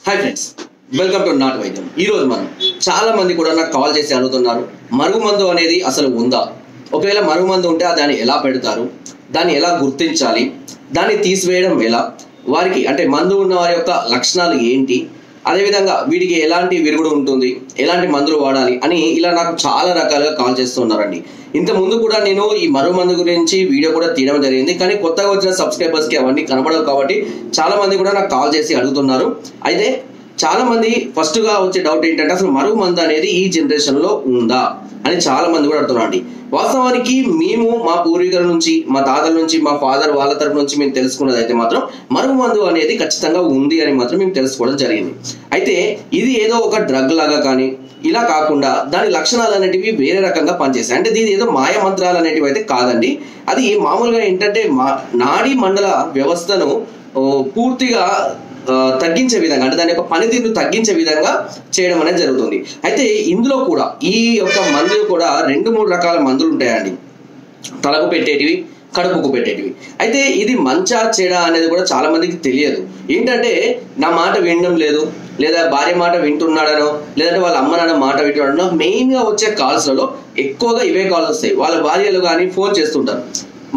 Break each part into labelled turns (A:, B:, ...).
A: Hi friends, welcome to not వైద్యం. ఈరోజు మనం చాలా మంది కూడా నాకు కాల్ చేసి అడుగుతున్నారు, మరుగుమందు అనేది అసలు ఉందా? ఒకవేళ మరుగుమందు ఉంటే దాన్ని ఎలా పెడతారు, దాన్ని ఎలా గుర్తించాలి, దాన్ని తీసివేయడం ఎలా, వారికి అంటే మందు ఉన్న వారి యొక్క లక్షణాలు ఏంటి, అదేవిధంగా వీటికి ఎలాంటి విరుగుడు ఉంటుంది, ఎలాంటి మందులు వాడాలి అని ఇలా నాకు చాలా రకాలుగా కాల్ చేస్తున్నారండి. ఇంత ముందు కూడా నేను ఈ మరుగుమందు గురించి వీడియో కూడా తీయడం జరిగింది, కానీ కొత్తగా వచ్చిన సబ్స్క్రైబర్స్కి అవన్నీ కనబడవు కాబట్టి చాలా మంది కూడా నాకు కాల్ చేసి అడుగుతున్నారు. అయితే చాలా మంది ఫస్ట్గా వచ్చే డౌట్ ఏంటంటే అసలు మరుగుమందు అనేది ఈ జనరేషన్లో ఉందా అని చాలా మంది కూడా అడుగుతున్నారండి. వాస్తవానికి మేము మా పూర్వీకుల నుంచి, మా తాతల నుంచి, మా ఫాదర్ వాళ్ళ తరపు నుంచి మేము తెలుసుకున్నది అయితే మాత్రం మరుగుమందు అనేది ఖచ్చితంగా ఉంది అని మాత్రం మేము తెలుసుకోవడం జరిగింది. అయితే ఇది ఏదో ఒక డ్రగ్ లాగా కానీ ఇలా కాకుండా దాని లక్షణాలు అనేటివి వేరే రకంగా పనిచేస్తాయి. అంటే దీని ఏదో మాయ మంత్రాలు అనేటివి అయితే కాదండి. అది మామూలుగా ఏంటంటే నాడీ మండల వ్యవస్థను పూర్తిగా తగ్గించే విధంగా, అంటే దాని యొక్క పనితీరును తగ్గించే విధంగా చేయడం అనేది జరుగుతుంది. అయితే ఇందులో కూడా ఈ యొక్క మందులు కూడా 2-3 రకాల మందులు ఉంటాయండి. తలకు పెట్టేటివి, కడుపుకు పెట్టేటివి. అయితే ఇది మంచా చెడా అనేది కూడా చాలా మందికి తెలియదు. ఏంటంటే నా మాట వినడం లేదు, లేదా భార్య మాట వింటున్నాడనో, లేదంటే వాళ్ళ అమ్మ నాన్న మాట వింటున్నాడనో మెయిన్గా వచ్చే కాల్స్లలో ఎక్కువగా ఇవే కాల్స్ వస్తాయి. వాళ్ళ భార్యలు కానీ ఫోన్ చేస్తుంటారు,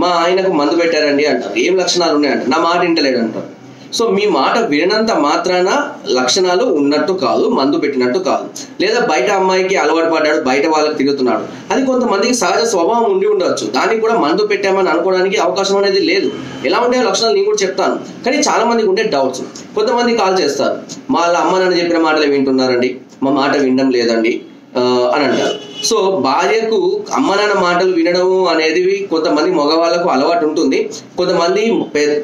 A: మా ఆయనకు మందు పెట్టారండి అంటారు, ఏం లక్షణాలు ఉన్నాయంటారు, నా మాట వింటలేడు అంటారు. సో మీ మాట వినంత మాత్రాన లక్షణాలు ఉన్నట్టు కాదు, మందు పెట్టినట్టు కాదు. లేదా బయట అమ్మాయికి అలవాటు పడ్డాడు, బయట వాళ్ళకి తిరుగుతున్నాడు, అది కొంతమందికి సహజ స్వభావం ఉండి ఉండవచ్చు. దానికి కూడా మందు పెట్టామని అనుకోవడానికి అవకాశం అనేది లేదు. ఎలా ఉండే లక్షణాలు నేను కూడా చెప్తాను, కానీ చాలా మందికి ఉండే డౌట్స్. కొంతమంది కాల్ చేస్తారు, వాళ్ళ అమ్మ నాన్న చెప్పిన మాటలు వింటున్నారండి, మా మాట వినడం లేదండి అని అంటారు. సో భార్యకు అమ్మ నాన్న మాటలు వినడము అనేది కొంతమంది మగవాళ్ళకు అలవాటు ఉంటుంది. కొంతమంది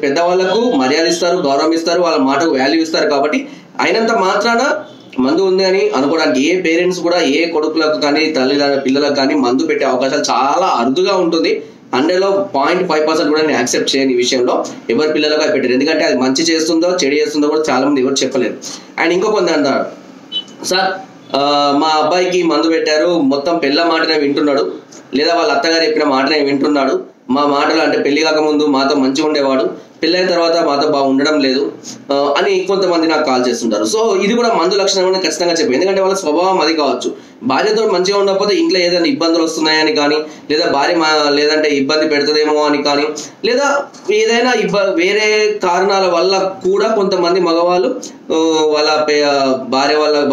A: పెద్దవాళ్ళకు మర్యాద ఇస్తారు, గౌరవం ఇస్తారు, వాళ్ళ మాటకు వాల్యూ ఇస్తారు. కాబట్టి అయినంత మాత్రాన మందు ఉంది అని అనుకోవడానికి ఏ పేరెంట్స్ కూడా ఏ కొడుకులకు కానీ పిల్లలకు కానీ మందు పెట్టే అవకాశాలు చాలా అరుదుగా ఉంటుంది. 100లో 0.5% కూడా నేను యాక్సెప్ట్ చేయని ఈ విషయంలో ఎవరి పిల్లలకు అది పెట్టారు. ఎందుకంటే అది మంచి చేస్తుందో చెడు చేస్తుందో కూడా చాలా మంది ఎవరు చెప్పలేరు. అండ్ ఇంకో కొంత అంటారు, సార్ మా అబ్బాయికి మందు పెట్టారు, మొత్తం పెళ్ళ మాటనే వింటున్నాడు, లేదా వాళ్ళ అత్తగారు చెప్పిన మాటనే వింటున్నాడు, మా మాటలు అంటే పెళ్లి కాకముందు మాతో మంచిగా ఉండేవాడు, పెళ్ళైన తర్వాత మాతో బాగుండడం లేదు అని కొంతమంది నాకు కాల్ చేస్తుంటారు. సో ఇది కూడా మందు లక్షణం ఖచ్చితంగా చెప్పారు. ఎందుకంటే వాళ్ళ స్వభావం అది కావచ్చు. భార్యతో మంచిగా ఉండకపోతే ఇంట్లో ఏదైనా ఇబ్బందులు వస్తున్నాయని కానీ, లేదా భార్య లేదంటే ఇబ్బంది పెడుతుందేమో అని కానీ, లేదా ఏదైనా వేరే కారణాల వల్ల కూడా కొంతమంది మగవాళ్ళు వాళ్ళ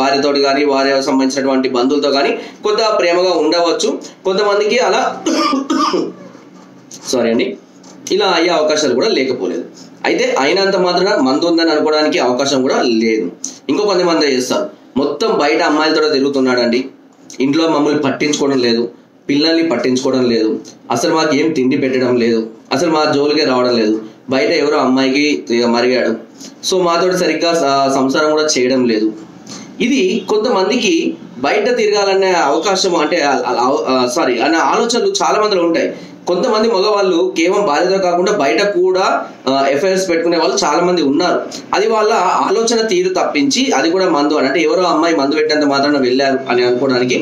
A: భార్యతోటి కానీ, భార్య సంబంధించినటువంటి బంధువులతో కానీ కొంత ప్రేమగా ఉండవచ్చు. కొంతమందికి అలా సారీ అండి ఇలా అయ్యే అవకాశాలు కూడా లేకపోలేదు. అయితే అయినంత మాత్రాన మందు ఉందని అనుకోవడానికి అవకాశం కూడా లేదు. ఇంకో కొంతమంది చేస్తారు, మొత్తం బయట అమ్మాయిలతో తిరుగుతున్నాడండి, ఇంట్లో మమ్మల్ని పట్టించుకోవడం లేదు, పిల్లల్ని పట్టించుకోవడం లేదు, అసలు మాకు ఏం తిండి పెట్టడం లేదు, అసలు మా జోలికే రావడం లేదు, బయట ఎవరో అమ్మాయికి మరిగాడు, సో మాతో సరిగ్గా సంసారం కూడా చేయడం లేదు. ఇది కొంతమందికి బయట తిరగాలనే అవకాశం అంటే అనే ఆలోచనలు చాలా మందిలో ఉంటాయి. కొంతమంది మగవాళ్ళు కేవలం భార్యతో కాకుండా బయట కూడా ఎఫ్ఐఆర్స్ పెట్టుకునే వాళ్ళు చాలా మంది ఉన్నారు. అది వాళ్ళ ఆలోచన తీరు తప్పించి అది కూడా మందు అని, అంటే ఎవరో అమ్మాయి మందు పెట్టేంత మాత్రాన వెళ్ళారు అని అనుకోవడానికి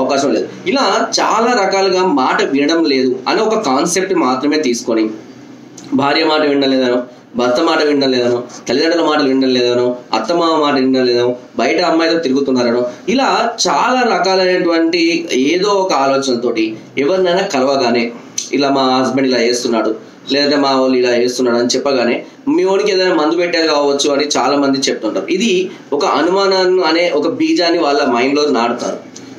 A: అవకాశం లేదు. ఇలా చాలా రకాలుగా మాట వినడం లేదు అని ఒక కాన్సెప్ట్ మాత్రమే తీసుకొని భార్య మాట వినడం లేదనో, భర్త మాట వినడం లేదనో, తల్లిదండ్రుల మాటలు వినడం లేదనో, అత్తమామ మాట వినడం లేదనో, బయట అమ్మాయితో తిరుగుతున్నారనో, ఇలా చాలా రకాలైనటువంటి ఏదో ఒక ఆలోచనతోటి ఎవరినైనా కలవగానే ఇలా మా హస్బెండ్ ఇలా చేస్తున్నాడు, లేదంటే మా వాళ్ళు ఇలా చేస్తున్నాడు అని చెప్పగానే మీ వాడికి ఏదైనా మందు పెట్టారు కావచ్చు అని చాలా మంది చెప్తుంటారు. ఇది ఒక అనుమానాన్ని అనే ఒక బీజాన్ని వాళ్ళ మైండ్లో నాటుతారు.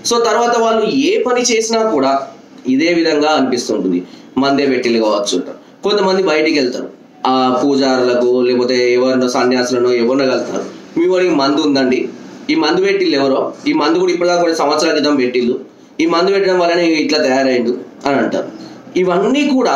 A: సో తర్వాత వాళ్ళు ఏ పని చేసినా కూడా ఇదే విధంగా అనిపిస్తుంటుంది, మందే పెట్టిలు కావచ్చు అంటారు. కొంతమంది బయటికి వెళ్తారు, ఆ పూజారులకు లేకపోతే ఎవరినో సన్యాసులను ఎవరినో వెళ్తారు, మీ వాడికి మందు ఉందండి, ఈ మందు పెట్టిళ్ళు ఎవరో, ఈ మందు కూడా ఇప్పటిదాకా కొన్ని సంవత్సరాల క్రితం పెట్టిళ్ళు, ఈ మందు పెట్టడం వల్లనే ఇట్లా తయారైండు అని అంటారు. ఇవన్నీ కూడా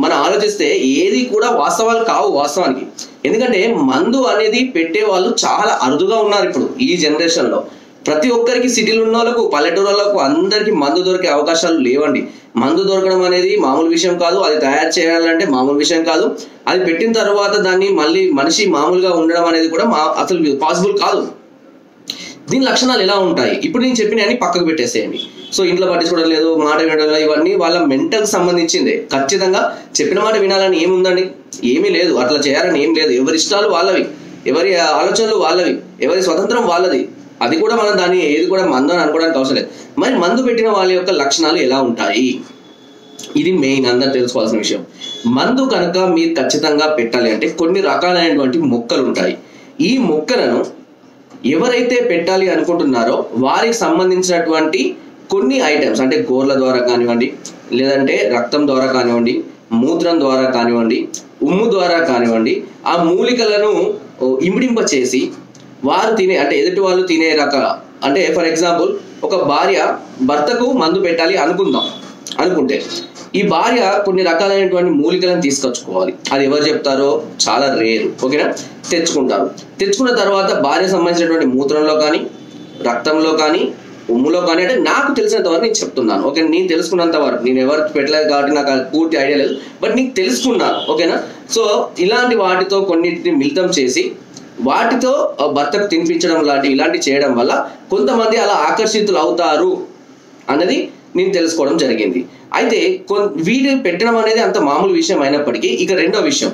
A: మనం ఆలోచిస్తే ఏది కూడా వాస్తవాలు కావు వాస్తవానికి. ఎందుకంటే మందు అనేది పెట్టే వాళ్ళు చాలా అరుదుగా ఉన్నారు ఇప్పుడు ఈ జనరేషన్లో. ప్రతి ఒక్కరికి సిటీలో ఉన్న వాళ్ళకు, పల్లెటూరు వాళ్ళకు అందరికీ మందు దొరికే అవకాశాలు లేవండి. మందు దొరకడం అనేది మామూలు విషయం కాదు, అది తయారు చేయాలంటే మామూలు విషయం కాదు, అది పెట్టిన తర్వాత దాన్ని మళ్ళీ మనిషి మామూలుగా ఉండడం అనేది కూడా అసలు పాసిబుల్ కాదు. దీని లక్షణాలు ఎలా ఉంటాయి ఇప్పుడు నేను చెప్పినవన్నీ పక్కకు పెట్టేసేయండి. సో ఇంట్లో పట్టించుకోవడం లేదు, మాట వినడం లేదు, ఇవన్నీ వాళ్ళ మెంటల్ సంబంధించిందే. ఖచ్చితంగా చెప్పిన మాట వినాలని ఏముందండి, ఏమీ లేదు, అట్లా చేయాలని ఏం లేదు, ఎవరి ఇష్టాలు వాళ్ళవి. ఎవరి ఆలోచనలు వాళ్ళవి, ఎవరి స్వతంత్రం వాళ్ళది. అది కూడా మనం దాన్ని ఏది కూడా మందు అని అనుకోవడానికి అవసరం లేదు. మరి మందు పెట్టిన వాళ్ళ యొక్క లక్షణాలు ఎలా ఉంటాయి, ఇది మెయిన్ అందరు తెలుసుకోవాల్సిన విషయం. మందు కనుక మీరు ఖచ్చితంగా పెట్టాలి అంటే కొన్ని రకాలైనటువంటి మొక్కలు ఉంటాయి. ఈ మొక్కలను ఎవరైతే పెట్టాలి అనుకుంటున్నారో వారికి సంబంధించినటువంటి కొన్ని ఐటమ్స్, అంటే గోర్ల ద్వారా కానివ్వండి, లేదంటే రక్తం ద్వారా కానివ్వండి, మూత్రం ద్వారా కానివ్వండి, ఉమ్ము ద్వారా కానివ్వండి, ఆ మూలికలను ఇమిడింప చేసి వారు తినే, అంటే ఎదుటి వాళ్ళు తినే రకాల, అంటే ఫర్ ఎగ్జాంపుల్ ఒక భార్య భర్తకు మందు పెట్టాలి అనుకుంటే ఈ భార్య కొన్ని రకాలైనటువంటి మూలికలను తీసుకొచ్చుకోవాలి. అది ఎవరు చెప్తారో చాలా రేరు, ఓకేనా. తెచ్చుకున్న తర్వాత భార్య సంబంధించినటువంటి మూత్రంలో కానీ, రక్తంలో కానీ, ఉమ్ములో కానీ, అంటే నాకు తెలిసినంత వరకు నేను చెప్తున్నాను, ఓకే. నేను తెలుసుకున్నంత వరకు, నేను ఎవరికి పెట్టలేదు కాబట్టి నాకు పూర్తి ఐడియా లేదు, బట్ నీకు తెలుసుకున్నాను, ఓకేనా. సో ఇలాంటి వాటితో కొన్నిటిని మిళితం చేసి వాటితో భర్తకు తినిపించడం ఇలాంటివి చేయడం వల్ల కొంతమంది అలా ఆకర్షితులు అవుతారు అన్నది నేను తెలుసుకోవడం జరిగింది. అయితే వీటి పెట్టడం అనేది అంత మామూలు విషయం అయినప్పటికీ, ఇక రెండో విషయం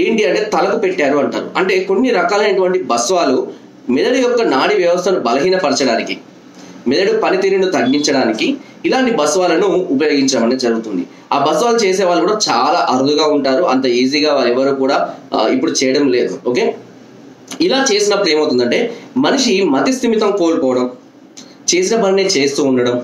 A: ఏంటి అంటే తలకు పెట్టారు అంటారు. అంటే కొన్ని రకాలైనటువంటి బస్వాలు మెదడు యొక్క నాడీ వ్యవస్థను బలహీనపరచడానికి, మెదడు పనితీరును తగ్గించడానికి ఇలాంటి బస్వాలను ఉపయోగించడం అనేది జరుగుతుంది. ఆ బస్వాలు చేసే వాళ్ళు కూడా చాలా అరుదుగా ఉంటారు, అంత ఈజీగా ఎవరు కూడా ఇప్పుడు చేయడం లేదు, ఓకే. ఇలా చేసినప్పుడు ఏమవుతుందంటే మనిషి మతి స్థిమితం కోల్పోవడం, చేసిన పనిని చేస్తూ ఉండడం,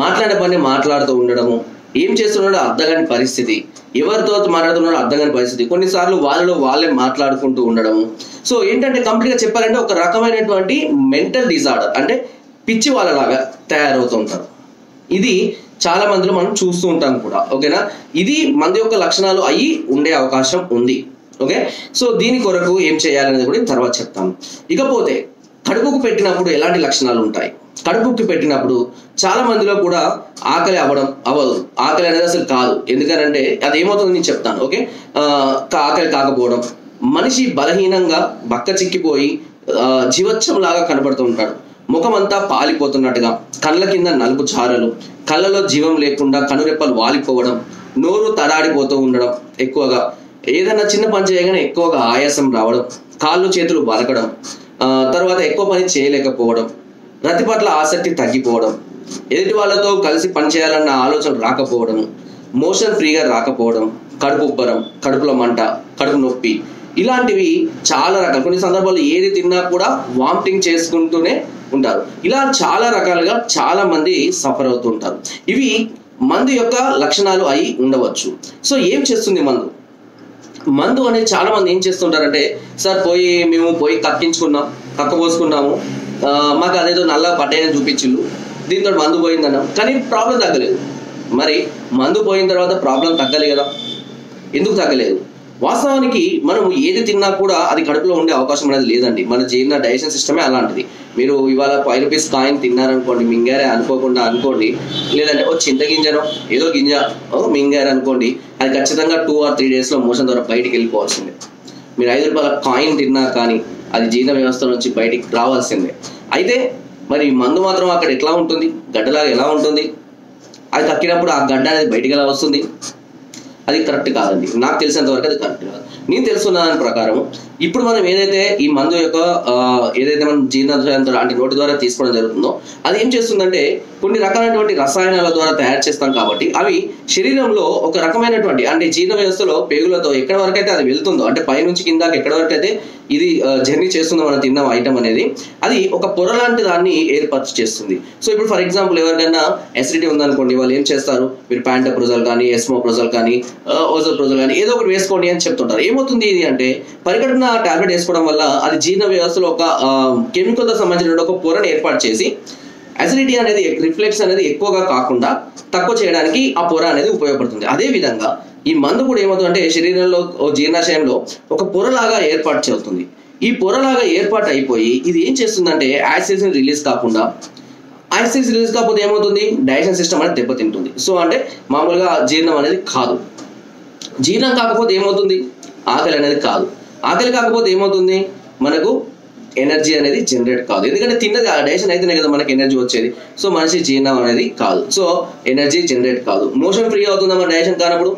A: మాట్లాడే పని మాట్లాడుతూ ఉండడము, ఏం చేస్తున్నాడో అర్థం కాని పరిస్థితి, ఎవరితో మాట్లాడుతున్నాడో అర్థం కాని పరిస్థితి, కొన్నిసార్లు వాళ్ళే మాట్లాడుకుంటూ ఉండడము. సో ఏంటంటే కంప్లీట్గా చెప్పాలంటే ఒక రకమైనటువంటి మెంటల్ డిజార్డర్, అంటే పిచ్చి వాళ్ళలాగా తయారవుతూ ఉంటారు. ఇది చాలా మందిలో మనం చూస్తూ ఉంటాం కూడా, ఓకేనా. ఇది మంది యొక్క లక్షణాలు అయ్యి ఉండే అవకాశం ఉంది, ఓకే. సో దీని కొరకు ఏం చేయాలనేది కూడా తర్వాత చెప్తాను. ఇకపోతే కడుపుకు పెట్టినప్పుడు ఎలాంటి లక్షణాలు ఉంటాయి? కడుపుకి పెట్టినప్పుడు చాలా మందిలో కూడా ఆకలి అవ్వదు, ఆకలి అనేది అసలు కాదు. ఎందుకనంటే అది ఏమవుతుందో నేను చెప్తాను, ఓకే. ఆకలి కాకపోవడం, మనిషి బలహీనంగా బక్క చిక్కిపోయి జీవోత్సవం లాగా కనబడుతూ ఉంటాడు, ముఖం అంతా పాలిపోతున్నట్టుగా, కళ్ళ కింద నలుపు చారలు, కళ్ళలో జీవం లేకుండా కనురెప్పలు వాలిపోవడం, నోరు తడాడిపోతూ ఉండడం, ఎక్కువగా ఏదైనా చిన్న పని చేయగానే ఎక్కువగా ఆయాసం రావడం, కాళ్ళు చేతులు వరకడం, తర్వాత ఎక్కువ పని చేయలేకపోవడం, రతి పట్ల ఆసక్తి తగ్గిపోవడం, ఎదుటి వాళ్ళతో కలిసి పనిచేయాలన్న ఆలోచన రాకపోవడం, మోషన్ ఫ్రీగా రాకపోవడం, కడుపు ఉబ్బరం, కడుపులో మంట, కడుపు నొప్పి, ఇలాంటివి చాలా రకాలు. కొన్ని సందర్భాల్లో ఏది తిన్నా కూడా వామిటింగ్ చేసుకుంటూనే ఉంటారు. ఇలా చాలా రకాలుగా చాలా మంది సఫర్ అవుతూ ఉంటారు. ఇవి మందు యొక్క లక్షణాలు అయి ఉండవచ్చు. సో ఏం చేస్తుంది మందు అనేది చాలా మంది ఏం చేస్తుంటారంటే, సార్ మేము పోయి కక్కపోసుకున్నాము, మాకు అదేదో నల్ల పడ్డాయని చూపించిళ్ళు, దీంతో మందు పోయిందన్నాం, కానీ ప్రాబ్లం తగ్గలేదు. మరి మందు పోయిన తర్వాత ప్రాబ్లం తగ్గలేదు కదా, ఎందుకు తగ్గలేదు? వాస్తవానికి మనం ఏది తిన్నా కూడా అది కడుపులో ఉండే అవకాశం అనేది లేదండి. మన డైజెషన్ సిస్టమే అలాంటిది. మీరు ఇవాళ 5 రూపీస్ కాయిన్ తిన్నారనుకోండి, మింగారే అనుకోండి, లేదంటే చింతగింజనో ఏదో గింజ మింగారు అనుకోండి, అది ఖచ్చితంగా 2 or 3 daysలో మోషన్ ద్వారా బయటికి వెళ్ళిపోవాల్సిందే. మీరు 5 రూపాయల కాయిన్ తిన్నా కానీ అది జీర్ణ వ్యవస్థ నుంచి బయటికి రావాల్సిందే. అయితే మరి మందు మాత్రం అక్కడ ఎట్లా ఉంటుంది, గడ్డలాగా ఎలా ఉంటుంది? అది కక్కినప్పుడు ఆ గడ్డ అనేది బయటికి ఎలా వస్తుంది? అది కరెక్ట్ కాదండి. నాకు తెలిసినంత వరకు అది కరెక్ట్ కాదు. నేను తెలుసుకున్న దాని ప్రకారం ఇప్పుడు మనం ఏదైతే ఈ మందు యొక్క ఏదైతే మనం జీర్ణాంతరం అంటే నోటి ద్వారా తీసుకోవడం జరుగుతుందో అది ఏం చేస్తుందంటే కొన్ని రకాలైనటువంటి రసాయనాల ద్వారా తయారు చేస్తాం కాబట్టి అవి శరీరంలో ఒక రకమైనటువంటి అంటే జీర్ణ వ్యవస్థలో పేగులతో ఎక్కడి వరకు అయితే అది వెళ్తుందో, అంటే పైనుంచి కిందాకి ఎక్కడి వరకు అయితే ఇది జర్నీ చేస్తుందో మనం తిన్న ఐటమ్ అనేది, అది ఒక పొర లాంటి దాన్ని ఏర్పాటు చేస్తుంది. సో ఇప్పుడు ఫర్ ఎగ్జాంపుల్ ఎవరికైనా ఎసిడిటీ ఉందనుకోండి, వాళ్ళు ఏం చేస్తారు, మీరు ప్యాంటోప్రోజోల్ కానీ, ఎస్మోప్రోజోల్ కానీ, ఓజోప్రోజోల్ కానీ ఏదో ఒకటి వేసుకోండి అని చెప్తుంటారు. ఏమవుతుంది ఇది అంటే పరికడున టాబ్లెట్ వేసుకోవడం వల్ల అది జీర్ణ వ్యవస్థలో ఒక కెమికల్ తో సంబంధించిన ఒక పొరను ఏర్పాటు చేసి అసిడిటీ అనేది రిఫ్లెక్స్ అనేది ఎక్కువగా కాకుండా తక్కువ చేయడానికి ఆ పొర అనేది ఉపయోగపడుతుంది. అదే విధంగా ఈ మందు కూడా ఏమవుతుందంటే శరీరంలో జీర్ణాశయంలో ఒక పొరలాగా ఏర్పాటు చేస్తుంది. ఈ పొరలాగా ఏర్పాటు అయిపోయి ఇది ఏం చేస్తుందంటే యాసిడ్స్ రిలీజ్ కాకపోతే ఏమవుతుంది, డైజెషన్ సిస్టమ్ అనేది దెబ్బతింటుంది. సో అంటే మామూలుగా జీర్ణం అనేది కాదు. జీర్ణం కాకపోతే ఏమవుతుంది, ఆకలి అనేది కాదు. ఆకలి కాకపోతే ఏమవుతుంది, మనకు ఎనర్జీ అనేది జనరేట్ కాదు. ఎందుకంటే తిన్నది డైజెషన్ అయితేనే కదా మనకి ఎనర్జీ వచ్చేది. సో మనిషి జీర్ణం అనేది కాదు, సో ఎనర్జీ జనరేట్ కాదు. మోషన్ ఫ్రీ అవుతుందా, మన డైజెషన్ కానప్పుడు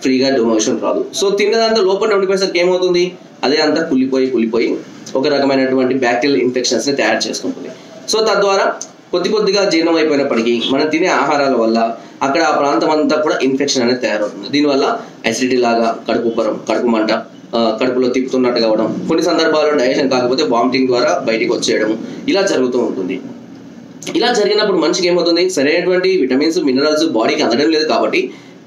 A: ఫ్రీగా మోషన్ రాదు. సో తిన్నదాంతో లోపల ఉండిపోయేసరికి ఏమవుతుంది, అదే అంతా కుళ్ళిపోయి ఒక రకమైనటువంటి బ్యాక్టీరియల్ ఇన్ఫెక్షన్స్ని తయారు చేసుకుంటుంది. సో తద్వారా కొద్దిగా జీర్ణం అయిపోయినప్పటికీ మనం తినే ఆహారాల వల్ల అక్కడ ఆ ప్రాంతం అంతా కూడా ఇన్ఫెక్షన్ అనేది తయారవుతుంది. దీనివల్ల అసిడిటీ లాగా, కడుపు ఉబ్బరం, కడుపు మంట, కడుపులో తిప్పుతున్నట్టు కావడం, కొన్ని సందర్భాల్లో డైజెషన్ కాకపోతే వామిటింగ్ ద్వారా బయటికి వచ్చేయడం ఇలా జరుగుతూ ఉంటుంది. ఇలా జరిగినప్పుడు మనిషికి ఏమవుతుంది, సరైనటువంటి విటమిన్స్, మినరల్స్ బాడీకి అందడం లేదు కాబట్టి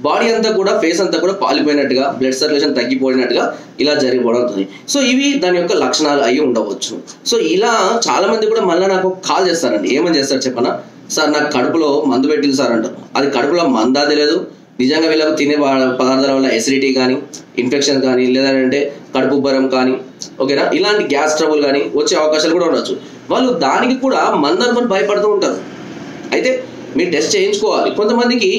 A: బాడీ అంతా కూడా, ఫేస్ అంతా కూడా పాలిపోయినట్టుగా, బ్లడ్ సర్క్యులేషన్ తగ్గిపోయినట్టుగా ఇలా జరిగిపోవడం అవుతుంది. సో ఇవి దాని యొక్క లక్షణాలు అయి ఉండవచ్చు. సో ఇలా చాలా మంది కూడా మళ్ళీ నాకు కాల్ చేస్తారండి. ఏమని చేస్తారు చెప్పనా, సార్ నాకు కడుపులో మందు పెట్టింది సార్ అంటారు. అది కడుపులో మందా తెలియదు, నిజంగా వీళ్ళకు తినే పదార్థాల వల్ల ఎసిడిటీ కానీ, ఇన్ఫెక్షన్ కానీ, లేదంటే కడుపు ఉబ్బరం కానీ, ఓకేనా, ఇలాంటి గ్యాస్ ట్రబుల్ కానీ వచ్చే అవకాశాలు కూడా ఉండొచ్చు. వాళ్ళు దానికి కూడా మందు అనుకొని భయపడుతూ ఉంటారు. అయితే మీరు టెస్ట్ చేయించుకోవాలి. కొంతమందికి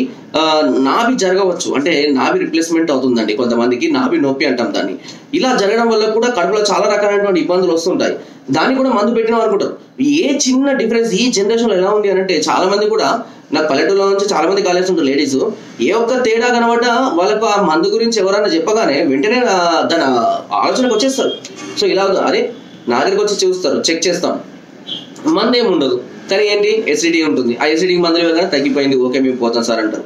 A: నాభి జరగవచ్చు, అంటే నాభి రిప్లేస్మెంట్ అవుతుందండి. కొంతమందికి నాభి నొప్పి అంటాం దాన్ని. ఇలా జరగడం వల్ల కూడా కడుపులో చాలా రకాలైనటువంటి ఇబ్బందులు వస్తుంటాయి. దాన్ని కూడా మందు పెట్టినాం అనుకుంటారు. ఏ చిన్న డిఫరెన్స్ ఈ జనరేషన్లో ఎలా ఉంది అని అంటే, చాలా మంది కూడా నాకు పల్లెటూరులో నుంచి చాలా మంది కాల్ చేస్తుంటారు లేడీస్. ఏ ఒక్క తేడా కనబడ్డా వాళ్ళకు ఆ మందు గురించి ఎవరైనా చెప్పగానే వెంటనే దాని ఆలోచనకు వచ్చేస్తారు. సో ఇలా అరే నా దగ్గరికి వచ్చి చూస్తారు, చెక్ చేస్తాం, మందు ఏమి ఉండదు కానీ ఏంటి ఎసిడిటీ ఉంటుంది. ఆ ఎసిడిటీ మందులు వెళ్ళగానే తగ్గిపోయింది, ఓకే మేము పోతాం సార్ అంటారు.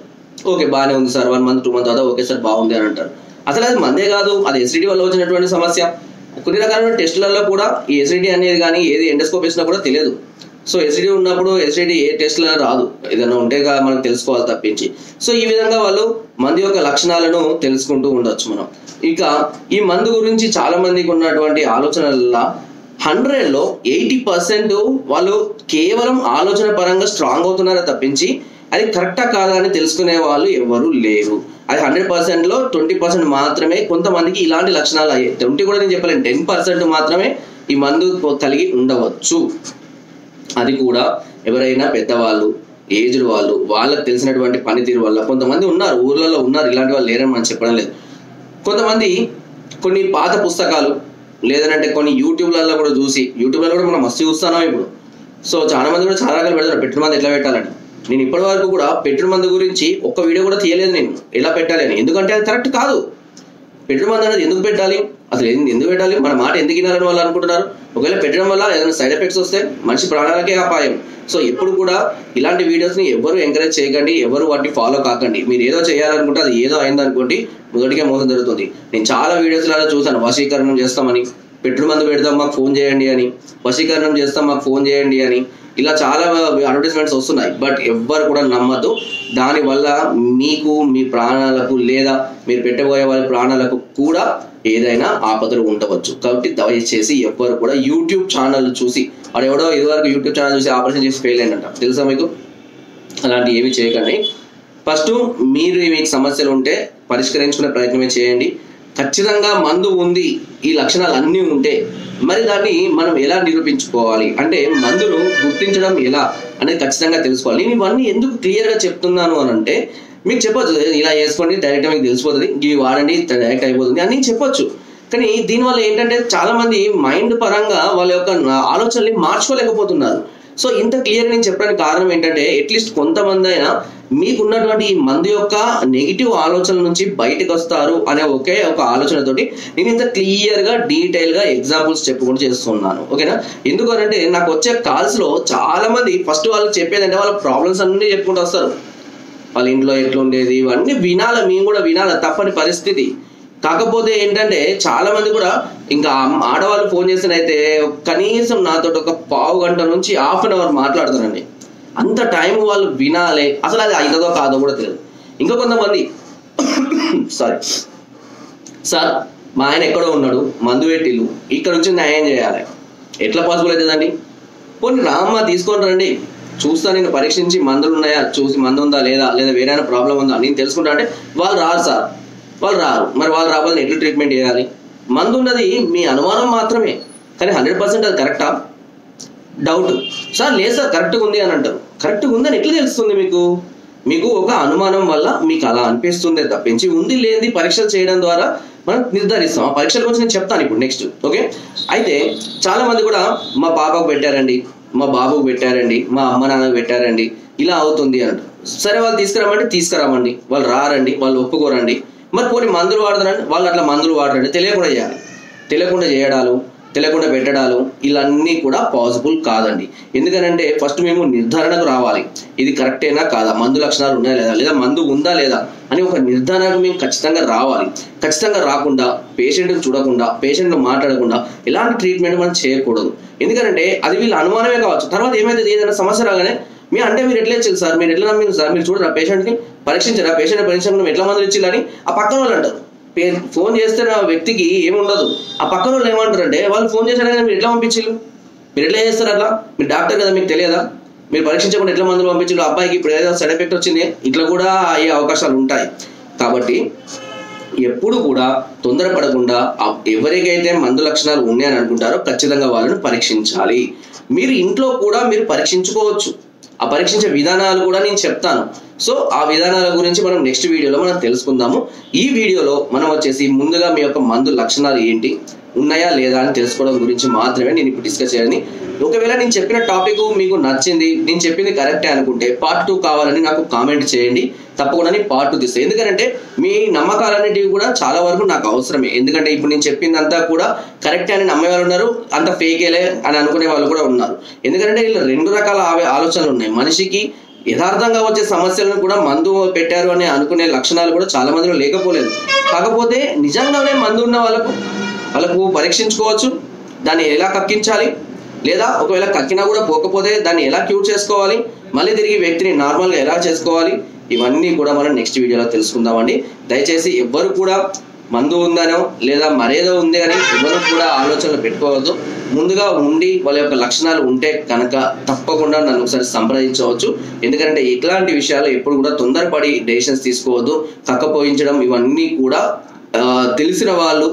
A: ఓకే బాగానే ఉంది సార్, 1 month 2 months తర్వాత ఓకే సార్ బాగుంది అని అంటారు. అసలు అది మందే కాదు, అది ఎసిడిటీ వల్ల వచ్చినటువంటి సమస్య. కొన్ని రకాలైన టెస్టులలో కూడా ఈ ఎసిడిటీ అనేది కానీ ఏది ఎండోస్కోప్ వేసినా కూడా తెలియదు. సో ఎసిడిటీ ఉన్నప్పుడు ఎసిడిటీ ఏ టెస్ట్లో రాదు, ఏదైనా ఉంటే మనం తెలుసుకోవాలి తప్పించి. సో ఈ విధంగా వాళ్ళు మందు యొక్క లక్షణాలను తెలుసుకుంటూ ఉండొచ్చు మనం. ఇక ఈ మందు గురించి చాలా మందికి ఉన్నటువంటి ఆలోచనల 100లో 80% వాళ్ళు కేవలం ఆలోచన పరంగా స్ట్రాంగ్ అవుతున్నారో తప్పించి అది కరెక్టా కాదా అని తెలుసుకునే వాళ్ళు ఎవరు లేరు. అది 100%లో 20% మాత్రమే కొంతమందికి ఇలాంటి లక్షణాలు అయ్యాయి. 20 కూడా నేను చెప్పలేను, 10% మాత్రమే ఈ మందు కలిగి ఉండవచ్చు. అది కూడా ఎవరైనా పెద్దవాళ్ళు, ఏజ్డ్ వాళ్ళు, వాళ్ళకి తెలిసినటువంటి పనితీరు వల్ల. కొంతమంది ఉన్నారు, ఊర్లలో ఉన్నారు, ఇలాంటి వాళ్ళు లేరని మనం చెప్పడం లేదు. కొంతమంది కొన్ని పాత పుస్తకాలు లేదంటే కొన్ని యూట్యూబ్లలో కూడా చూసి, యూట్యూబ్లలో కూడా మనం మస్తు చూస్తున్నాం ఇప్పుడు. సో చాలా మంది కూడా చాలా రకాలు పెడతారు పెట్టుడు మందు ఎట్లా పెట్టాలని. నేను ఇప్పటి వరకు కూడా పెట్టుడు మందు గురించి ఒక్క వీడియో కూడా తీయలేదు నేను, ఎలా పెట్టాలి అని. ఎందుకంటే అది కరెక్ట్ కాదు. పెట్టుడు మందు అనేది ఎందుకు పెట్టాలి, అసలు ఎందుకు పెట్టాలి, మన మాట ఎందుకు వినాలని వాళ్ళు అనుకుంటున్నారు. ఒకవేళ పెట్టడం వల్ల ఏదైనా సైడ్ ఎఫెక్ట్స్ వస్తే మనిషి ప్రాణాలకే అపాయం. సో ఎప్పుడు కూడా ఇలాంటి వీడియోస్ని ఎవరు ఎంకరేజ్ చేయకండి, ఎవరు వాటిని ఫాలో కాకండి. మీరు ఏదో చేయాలనుకుంటే అది ఏదో అయిందనుకోండి, మొదటికే మోసం జరుగుతుంది. నేను చాలా వీడియోస్లలో చూసాను, వశీకరణం చేస్తామని, పెట్టుడు మందు పెడతాం మాకు ఫోన్ చేయండి అని, వశీకరణం చేస్తాం మాకు ఫోన్ చేయండి అని, ఇలా చాలా అడ్వర్టైజ్మెంట్స్ వస్తున్నాయి. బట్ ఎవ్వరు కూడా నమ్మద్దు. దానివల్ల మీకు, మీ ప్రాణాలకు, లేదా మీరు పెట్టబోయే వాళ్ళ ప్రాణాలకు కూడా ఏదైనా ఆపదలు ఉండవచ్చు. కాబట్టి దయచేసి ఎవ్వరు కూడా యూట్యూబ్ ఛానల్ చూసి, వాడు ఎవడో ఇదివరకు యూట్యూబ్ ఛానల్ చూసి ఆపరేషన్ చేసి ఫెయిల్ అయిందంట, తెలుసా మీకు? అలాంటి ఏమి చేయకండి. ఫస్ట్ మీరు మీకు సమస్యలు ఉంటే పరిష్కరించుకునే ప్రయత్నమే చేయండి. ఖచ్చితంగా మందు ఉంది, ఈ లక్షణాలు అన్నీ ఉంటే మరి దాన్ని మనం ఎలా నిరూపించుకోవాలి అంటే, మందును గుర్తించడం ఎలా అనేది ఖచ్చితంగా తెలుసుకోవాలి. నేను ఇవన్నీ ఎందుకు క్లియర్గా చెప్తున్నాను అని అంటే, మీకు చెప్పొచ్చు ఇలా వేసుకోండి డైరెక్ట్గా మీకు తెలిసిపోతుంది, ఇవి వాడండి డైరెక్ట్ అయిపోతుంది అని నేను చెప్పొచ్చు. కానీ దీనివల్ల ఏంటంటే చాలా మంది మైండ్ పరంగా వాళ్ళ యొక్క ఆలోచనల్ని మార్చుకోలేకపోతున్నారు. సో ఇంత క్లియర్ నేను చెప్పడానికి కారణం ఏంటంటే, అట్లీస్ట్ కొంతమంది అయినా మీకున్నటువంటి ఈ మందు యొక్క నెగిటివ్ ఆలోచనల నుంచి బయటకు వస్తారు అనే ఒకే ఒక ఆలోచనతోటి నేను ఇంత క్లియర్గా డీటెయిల్గా ఎగ్జాంపుల్స్ చెప్పుకుంటూ చేస్తున్నాను. ఓకేనా? ఎందుకంటే నాకు వచ్చే కాల్స్లో చాలా మంది ఫస్ట్ వాళ్ళకి చెప్పేదంటే వాళ్ళ ప్రాబ్లమ్స్ అన్నీ చెప్పుకుంటూ వస్తారు. వాళ్ళ ఇంట్లో ఎట్లుండేది ఇవన్నీ వినాలి, మేము కూడా వినాలి, తప్పని పరిస్థితి. కాకపోతే ఏంటంటే చాలా మంది కూడా ఇంకా ఆడవాళ్ళు ఫోన్ చేసినైతే కనీసం నాతో ఒక పావు గంట నుంచి 1/2 hour మాట్లాడతారండి. అంత టైం వాళ్ళు వినాలి, అసలు అది అవుతుందో కాదో కూడా తెలియదు. ఇంకా కొంతమంది సార్ మా ఆయన ఎక్కడో ఉన్నాడు, మందు పెట్టిల్లు, ఇక్కడ నుంచి న్యాయం చేయాలి, ఎట్లా పాసిబుల్ అవుతుందండి? పోనీ రామ్మ తీసుకొని రండి, చూస్తా, నేను పరీక్షించి మందులు ఉన్నాయా చూసి మందు ఉందా లేదా వేరే ప్రాబ్లం ఉందా నేను తెలుసుకుంటా అంటే వాళ్ళు రారు సార్, వాళ్ళు రారు. మరి వాళ్ళు రావాలని ఎట్లా ట్రీట్మెంట్ చేయాలి? మందు ఉన్నది మీ అనుమానం మాత్రమే, కానీ 100% అది కరెక్టా? డౌట్. సార్ లేదు సార్ కరెక్ట్గా ఉంది అని అంటారు. కరెక్ట్గా ఉందని ఎట్లా తెలుస్తుంది మీకు? మీకు ఒక అనుమానం వల్ల మీకు అలా అనిపిస్తుందే తప్పించి ఉంది లేనిది పరీక్షలు చేయడం ద్వారా మనం నిర్ధారిస్తాం. ఆ పరీక్షల గురించి నేను చెప్తాను ఇప్పుడు నెక్స్ట్. ఓకే, అయితే చాలా మంది కూడా మా పాపకు పెట్టారండి, మా బాబుకు పెట్టారండి, మా అమ్మ నాన్నకు పెట్టారండి, ఇలా అవుతుంది అంటారు. సరే వాళ్ళు తీసుకురామంటే తీసుకురామండి, వాళ్ళు రారండి, వాళ్ళు ఒప్పుకోరండి. మరి కొన్ని మందులు వాడతారండి, వాళ్ళు అట్లా మందులు వాడరండి, తెలియకుండా చేయాలి. తెలియకుండా చేయడాలు, తెలియకుండా పెట్టడాలు ఇవన్నీ కూడా పాసిబుల్ కాదండి. ఎందుకనంటే ఫస్ట్ మేము నిర్ధారణకు రావాలి, ఇది కరెక్టేనా కాదా, మందు లక్షణాలు ఉన్నాయా లేదా, లేదా మందు ఉందా లేదా అని ఒక నిర్ధారణకు మేము ఖచ్చితంగా రావాలి. ఖచ్చితంగా రాకుండా పేషెంట్ని చూడకుండా, పేషెంట్ను మాట్లాడకుండా ఎలాంటి ట్రీట్మెంట్ మనం చేయకూడదు. ఎందుకంటే అది వీళ్ళ అనుమానమే కావచ్చు. తర్వాత ఏమైతే ఏదైనా సమస్య రాగానే మీరు ఎట్లా ఇచ్చారు సార్, మీరు ఎట్లా నమ్మింది సార్, మీరు చూడరా పేషెంట్ని పరీక్షించరా, పేషెంట్ పరీక్షించడం ఎట్లా మందులు ఇచ్చిల్లని ఆ పక్కన వాళ్ళు అంటారు. ఫోన్ చేస్తే ఆ వ్యక్తికి ఏముండదు, ఆ పక్కన వాళ్ళు ఏమంటారంటే వాళ్ళు ఫోన్ చేశారు కదా మీరు ఎట్లా పంపించిల్లు, మీరు ఎట్లా చేస్తారు అట్లా, మీరు డాక్టర్ కదా మీకు తెలియదా, మీరు పరీక్షించకుండా ఎట్లా మందులు పంపించారు, అబ్బాయికి ఇప్పుడు ఏదో సైడ్ ఎఫెక్ట్ వచ్చింది, ఇట్లా కూడా అయ్యే అవకాశాలు ఉంటాయి. కాబట్టి ఎప్పుడు కూడా తొందరపడకుండా ఎవరికైతే మందు లక్షణాలు ఉన్నాయని అనుకుంటారో ఖచ్చితంగా వాళ్ళని పరీక్షించాలి. మీరు ఇంట్లో కూడా మీరు పరీక్షించుకోవచ్చు. ఆ పరీక్షించే విధానాలు కూడా నేను చెప్తాను. సో ఆ విధానాల గురించి మనం నెక్స్ట్ వీడియోలో మనం తెలుసుకుందాము. ఈ వీడియోలో మనం వచ్చేసి ముందుగా మీ యొక్క మందు లక్షణాలు ఏంటి, ఉన్నాయా లేదా అని తెలుసుకోవడం గురించి మాత్రమే నేను ఇప్పుడు డిస్కస్ చేయాలని. ఒకవేళ నేను చెప్పిన టాపిక్ మీకు నచ్చింది, నేను చెప్పింది కరెక్టే అనుకుంటే పార్ట్ 2 కావాలని నాకు కామెంట్ చేయండి. తప్పకుండా నేను పార్ట్ 2 తీస్తాను. ఎందుకంటే మీ నమ్మకాలన్నిటివి కూడా చాలా వరకు నాకు అవసరమే. ఎందుకంటే ఇప్పుడు నేను చెప్పిందంతా కూడా కరెక్టే అని నమ్మే వాళ్ళు ఉన్నారు, అంత ఫేకేలే అని అనుకునే వాళ్ళు కూడా ఉన్నారు. ఎందుకంటే ఇలా 2 రకాల ఆలోచనలు ఉన్నాయి. మనిషికి యథార్థంగా వచ్చే సమస్యలను కూడా మందు పెట్టారు అని అనుకునే లక్షణాలు కూడా చాలా మందిలో లేకపోలేదు. కాకపోతే నిజంగానే మందు ఉన్న వాళ్ళకు పరీక్షించుకోవచ్చు, దాన్ని ఎలా కక్కించాలి, లేదా ఒకవేళ కక్కినా కూడా పోకపోతే దాన్ని ఎలా క్యూర్ చేసుకోవాలి, మళ్ళీ తిరిగి వ్యక్తిని నార్మల్గా ఎలా చేసుకోవాలి, ఇవన్నీ కూడా మనం నెక్స్ట్ వీడియోలో తెలుసుకుందామండి. దయచేసి ఎవ్వరు కూడా మందు ఉందనో లేదా మరేదో ఉంది అని ఎవరు కూడా ఆలోచనలు పెట్టుకోవద్దు. ముందుగా ఉండి వాళ్ళ యొక్క లక్షణాలు ఉంటే కనుక తప్పకుండా నన్ను ఒకసారి సంప్రదించవచ్చు. ఎందుకంటే ఇట్లాంటి విషయాలు ఎప్పుడు కూడా తొందరపడి డెసిషన్స్ తీసుకోవద్దు. కక్కపోయించడం ఇవన్నీ కూడా తెలిసిన వాళ్ళు,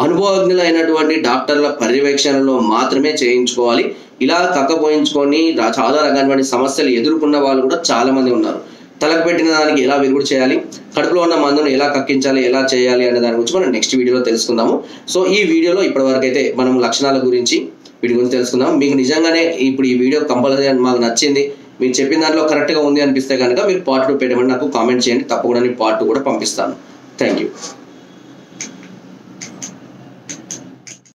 A: అనుభవజ్ఞులైనటువంటి డాక్టర్ల పర్యవేక్షణలో మాత్రమే చేయించుకోవాలి. ఇలా కక్కపోయించుకొని చాలా రకాలైన సమస్యలు ఎదుర్కొన్న వాళ్ళు కూడా చాలా మంది ఉన్నారు. తలకు పెట్టిన దానికి ఎలా విరుగుడు చేయాలి, కడుపులో ఉన్న మందును ఎలా కక్కించాలి, ఎలా చేయాలి అనే దాని గురించి మనం నెక్స్ట్ వీడియోలో తెలుసుకుందాము. సో ఈ వీడియోలో ఇప్పటివరకు అయితే మనం లక్షణాల గురించి వీటి గురించి తెలుసుకుందాం. మీకు నిజంగానే ఇప్పుడు ఈ వీడియో కంపల్సరీ మాకు నచ్చింది, మీరు చెప్పిన దాంట్లో కరెక్ట్గా ఉంది అనిపిస్తే కనుక మీరు పార్ట్ 2 పెట్టమని నాకు కామెంట్ చేయండి. తప్పకుండా నేను పార్ట్ 2 కూడా పంపిస్తాను. Thank you.